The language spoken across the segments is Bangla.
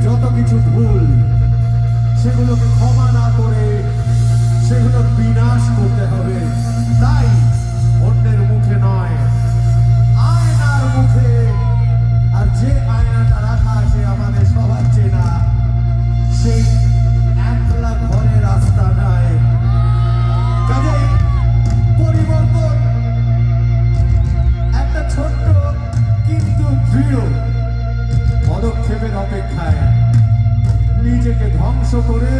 যত কিছু ভুল সেগুলোকে ক্ষমা না করে সেগুলোর বিনাশ করতে হবে। তাই অন্যের মুখে নয়, আয়নার মুখে, আর যে আয়নাটা রাখা আছে আমাদের সবার চেনা, সেই একলা ঘরে রাস্তা নাই। কাজেই পরিবর্তন একটা ছোট্ট কিন্তু দৃঢ় পদক্ষেপের অপেক্ষায়। নিজেকে ধ্বংস করে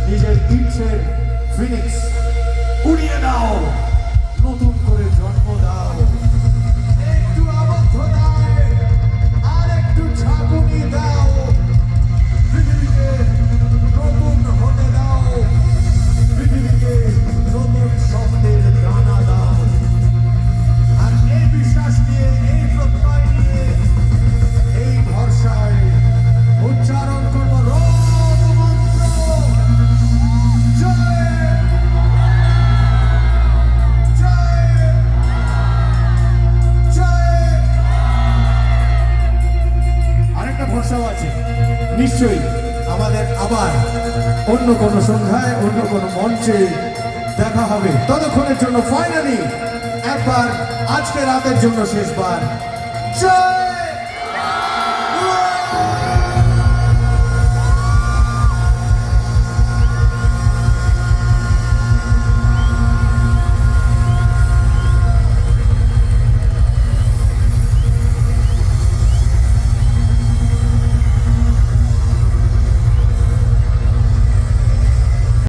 নিজের ইচ্ছের ফিনিক্স উড়িয়ে দাও, নতুন করে জন্ম দাও। একটু আবদ্ধতায় আর একটু ঝাঁকুনি দাও, পৃথিবীকে নতুন হতে দাও, পৃথিবীকে নতুন স্বপ্নের ডানা দাও। আর এই বিশ্বাস নিয়ে, এই প্রত্যয় নিয়ে, এই ভরসায় উচ্চারণ করব রোগ মন্ত্র। জয় জয় জয়। আরেকটা ভরসাও আছে, নিশ্চয়ই আমাদের আবার অন্য কোনো সন্ধ্যায় অন্য কোনো মঞ্চে দেখা হবে। ততক্ষণের জন্য ফাইনালি একবার আজকে রাতের জন্য শেষবার জয়।